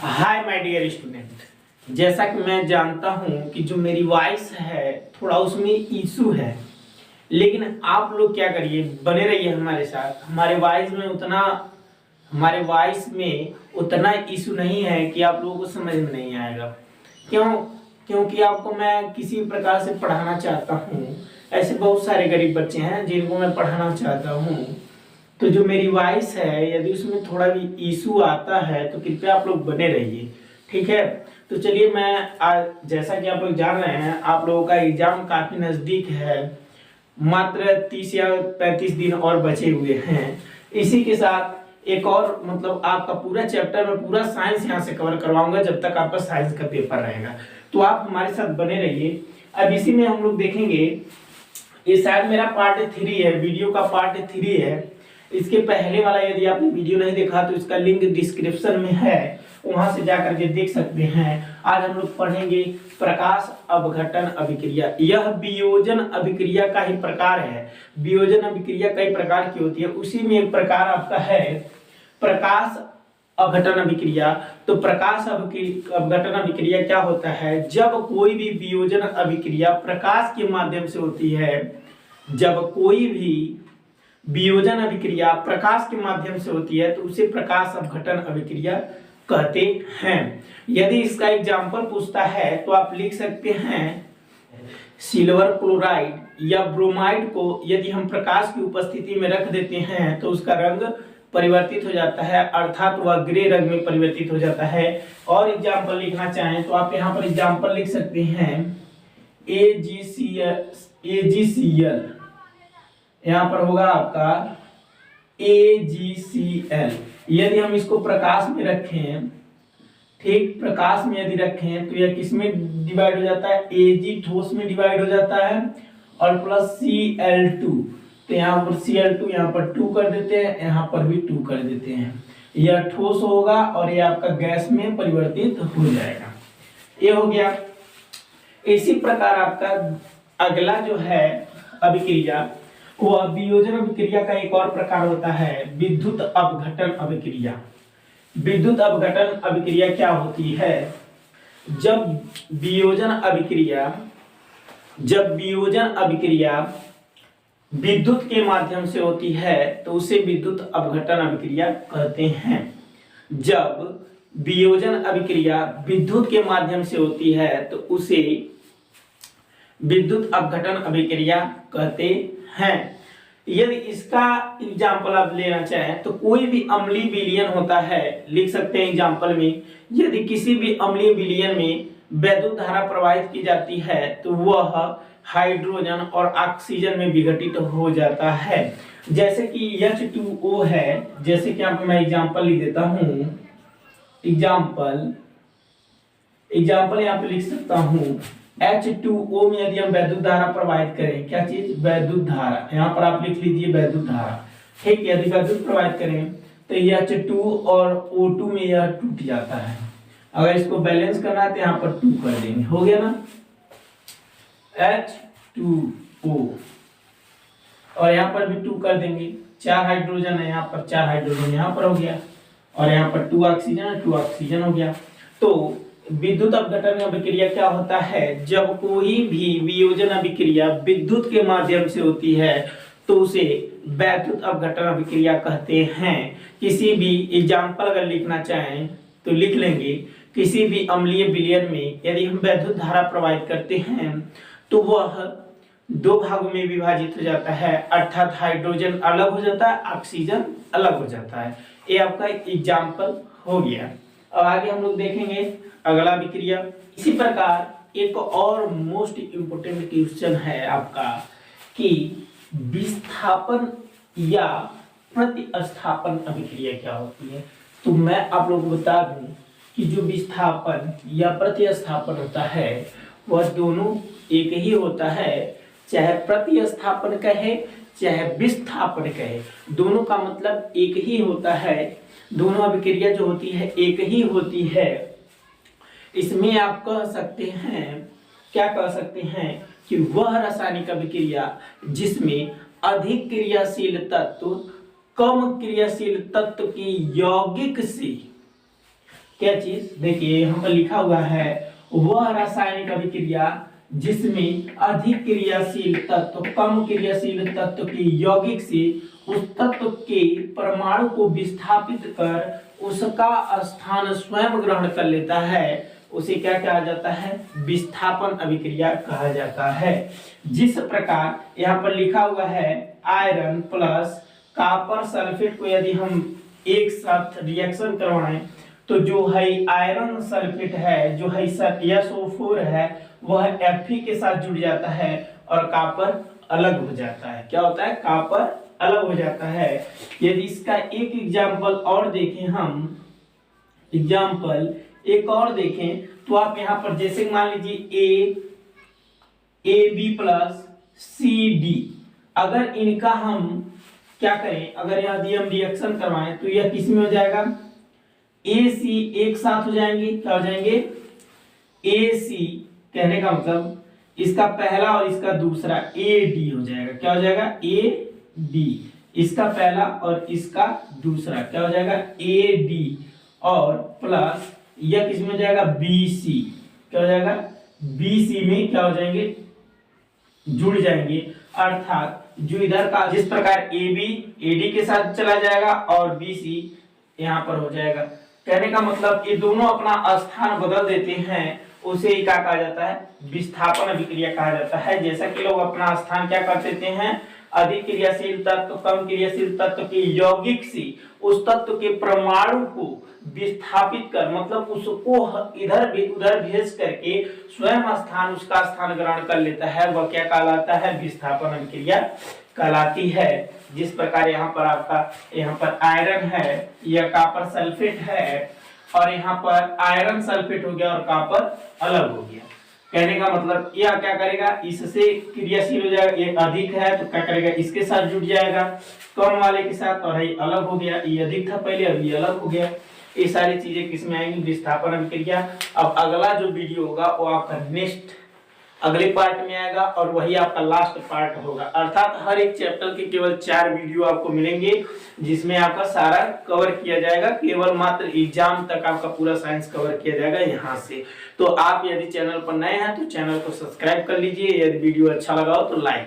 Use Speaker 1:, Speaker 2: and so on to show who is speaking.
Speaker 1: Hi my dear student, जैसा कि मैं जानता हूं कि जो मेरी वॉइस है थोड़ा उसमें इशू है, लेकिन आप लोग क्या करिए, बने रहिए हमारे साथ। हमारे वॉइस में उतना इशू नहीं है कि आप लोगों को समझ में नहीं आएगा। क्यों? क्योंकि आपको मैं किसी भी प्रकार से पढ़ाना चाहता हूं। ऐसे बहुत सारे गरीब बच्चे हैं जिनको मैं पढ़ाना चाहता हूं। तो जो मेरी वॉइस है यदि उसमें थोड़ा भी इशू आता है तो कृपया आप लोग बने रहिए, ठीक है। तो चलिए, मैं आज जैसा कि आप लोग जान रहे हैं, आप लोगों का एग्जाम काफी नजदीक है। मात्र 30 या 35 दिन और बचे हुए हैं। इसी के साथ एक और मतलब आपका पूरा चैप्टर में पूरा साइंस यहाँ से कवर करवाऊंगा जब तक आपका साइंस का पेपर रहेगा। तो आप हमारे साथ बने रहिए। अब इसी में हम लोग देखेंगे, ये शायद मेरा पार्ट 3 है, वीडियो का पार्ट 3 है। इसके पहले वाला यदि आपने वीडियो नहीं देखा तो इसका लिंक डिस्क्रिप्शन में है, वहां से जाकर के देख सकते हैं। आज हम लोग पढ़ेंगे प्रकाश अपघटन अभिक्रिया। यह वियोजन अभिक्रिया का ही प्रकार है। वियोजन अभिक्रिया कई प्रकार की होती है, उसी में एक प्रकार आपका है प्रकाश अपघटन अभिक्रिया। तो प्रकाश अपघटन अभिक्रिया क्या होता है? जब कोई भी वियोजन अभिक्रिया प्रकाश के माध्यम से होती है, जब कोई भी वियोजन अभिक्रिया प्रकाश के माध्यम से होती है तो उसे प्रकाश अपघटन अभिक्रिया कहते हैं। यदि इसका एग्जाम्पल पूछता है तो आप लिख सकते हैं सिल्वर क्लोराइड या ब्रोमाइड को यदि हम प्रकाश की उपस्थिति में रख देते हैं तो उसका रंग परिवर्तित हो जाता है, अर्थात वह ग्रे रंग में परिवर्तित हो जाता है। और एग्जाम्पल लिखना चाहें तो आप यहाँ पर एग्जाम्पल लिख सकते हैं AgCl, यहाँ पर होगा आपका AgCl। यदि हम इसको प्रकाश में रखें, ठीक, प्रकाश में यदि रखें तो यह किस में डिवाइड हो जाता है? Ag ठोस में डिवाइड हो जाता है और प्लस Cl2। तो यहाँ पर Cl2 यहाँ पर 2 कर देते हैं, यहाँ पर भी 2 कर देते हैं। यह ठोस होगा और यह आपका गैस में परिवर्तित हो जाएगा। ये हो गया। इसी प्रकार आपका अगला जो है अभिक्रिया, वह वियोजन अभिक्रिया का एक और प्रकार होता है विद्युत अपघटन अभिक्रिया। विद्युत अपघटन अभिक्रिया क्या होती है? जब वियोजन अभिक्रिया विद्युत के माध्यम से होती है तो उसे विद्युत अपघटन अभिक्रिया कहते हैं। जब वियोजन अभिक्रिया विद्युत के माध्यम से होती है तो उसे विद्युत अपघटन अभिक्रिया कहते हैं। यदि इसका एग्जाम्पल आप लेना चाहें तो कोई भी अम्लीय विलयन होता है, लिख सकते हैं एग्जाम्पल में, यदि किसी भी अम्लीय विलयन में वैद्युत धारा प्रवाहित की जाती है तो वह हाइड्रोजन और ऑक्सीजन में विघटित हो जाता है। जैसे कि H2O है, जैसे कि आपको मैं एग्जाम्पल लिख देता हूं। एग्जाम्पल यहाँ पे लिख सकता हूं H2O में यदि हम वैद्युत धारा प्रवाहित करें, क्या चीज? वैद्युत धारा। यहाँ पर आप लिख लीजिए वैद्युत धारा, ठीक। यदि वैद्युत प्रवाहित करें तो H2 और O2 में यह टूट जाता है। अगर इसको बैलेंस करना है तो यहाँ पर 2 कर देंगे, हो गया ना, H2O। और यहाँ पर भी 2 कर देंगे, 4 हाइड्रोजन है, यहाँ पर 4 हाइड्रोजन यहाँ पर हो गया, और यहाँ पर 2 ऑक्सीजन है, 2 ऑक्सीजन हो गया। तो विद्युत अपघटन अभिक्रिया क्या होता है? जब कोई भी वियोजन अभिक्रिया विद्युत के माध्यम से होती है तो उसे वैद्युत अपघटन अभिक्रिया कहते हैं। किसी भी एग्जाम्पल अगर लिखना चाहें तो लिख लेंगे, किसी भी अम्लीय विलयन में यदि हम वैद्युत धारा प्रवाहित करते हैं तो वह 2 भागों में विभाजित हो जाता है, अर्थात हाइड्रोजन अलग हो जाता है, ऑक्सीजन अलग हो जाता है। ये आपका एग्जाम्पल हो गया। अब आगे हम लोग देखेंगे अगला अभिक्रिया। इसी प्रकार एक और मोस्ट इंपोर्टेंट क्वेश्चन है आपका कि विस्थापन या प्रतिस्थापन अभिक्रिया क्या होती है। तो मैं आप लोगों को बता दूं कि जो विस्थापन या प्रतिस्थापन होता है वह दोनों एक ही होता है, चाहे प्रतिस्थापन कहे चाहे विस्थापन कहे, दोनों का मतलब एक ही होता है। दोनों अभिक्रिया जो होती है एक ही होती है। इसमें आप कह सकते हैं, क्या कह सकते हैं कि वह रासायनिक अभिक्रिया जिसमें अधिक क्रियाशील तत्व कम क्रियाशील तत्व की यौगिक से क्या चीज, देखिए यहाँ पर लिखा हुआ है वह रासायनिक अभिक्रिया जिसमें अधिक क्रियाशील तत्व कम क्रियाशील तत्व के यौगिक से उस तत्व के परमाणु को विस्थापित कर उसका स्थान स्वयं ग्रहण कर लेता है, उसे क्या कहा जाता है, विस्थापन अभिक्रिया कहा जाता है। जिस प्रकार यहाँ पर लिखा हुआ है आयरन प्लस कॉपर सल्फेट को यदि हम एक साथ रिएक्शन करवाएं तो जो है आयरन सल्फेट है, जो है SO4 है, वह Fe के साथ जुड़ जाता है और कॉपर अलग हो जाता है। क्या होता है, कॉपर अलग हो जाता है। यदि इसका एक एग्जाम्पल और देखें, हम एग्जाम्पल एक और देखें तो आप यहाँ पर जैसे मान लीजिए AB प्लस CD, अगर इनका हम क्या करें, अगर यदि हम रिएक्शन करवाएं तो यह किस में हो जाएगा, AC एक साथ हो जाएंगे, क्या हो जाएंगे, AC कहने का मतलब इसका पहला और इसका दूसरा AD हो जाएगा। क्या हो जाएगा, AD, इसका पहला और इसका दूसरा क्या हो जाएगा, AD, और प्लस यह किस में हो जाएगा, BC, क्या हो जाएगा, BC में क्या हो जाएंगे, जुड़ जाएंगे। अर्थात जो इधर का जिस प्रकार AB AD के साथ चला जाएगा और BC यहाँ पर हो जाएगा। कहने का मतलब ये दोनों अपना स्थान बदल देते हैं, उसे क्या कहा जाता है, विस्थापन अभिक्रिया कहा जाता है। जैसा कि लोग अपना स्थान क्या कर देते हैं, अधिक क्रियाशील तत्व कम क्रियाशील तत्व के यौगिक से उस तत्व के परमाणु को विस्थापित कर, मतलब उसको इधर भी उधर भेज करके स्वयं स्थान उसका स्थान ग्रहण कर लेता है, वह क्या कहलाता है, विस्थापन अभिक्रिया कहलाती है। जिस प्रकार यहाँ पर आपका यहाँ पर आयरन है, यह कॉपर सल्फेट है, और यहाँ पर आयरन सल्फेट हो गया और कॉपर अलग हो गया। कहने का मतलब यह क्या करेगा, इससे क्रियाशील हो जाएगा, ये अधिक है तो क्या करेगा, इसके साथ जुड़ जाएगा कम वाले के साथ, और ये अलग हो गया, ये अधिक था पहले अब ये अलग हो गया। ये सारी चीजें किस में आएंगी, विस्थापन अभिक्रिया। अब अगला जो वीडियो होगा वो आपका नेक्स्ट अगले पार्ट में आएगा और वही आपका लास्ट पार्ट होगा। अर्थात हर एक चैप्टर के केवल 4 वीडियो आपको मिलेंगे जिसमें आपका सारा कवर किया जाएगा, केवल मात्र एग्जाम तक आपका पूरा साइंस कवर किया जाएगा यहाँ से। तो आप यदि चैनल पर नए हैं तो चैनल को सब्सक्राइब कर लीजिए, यदि वीडियो अच्छा लगा हो तो लाइक।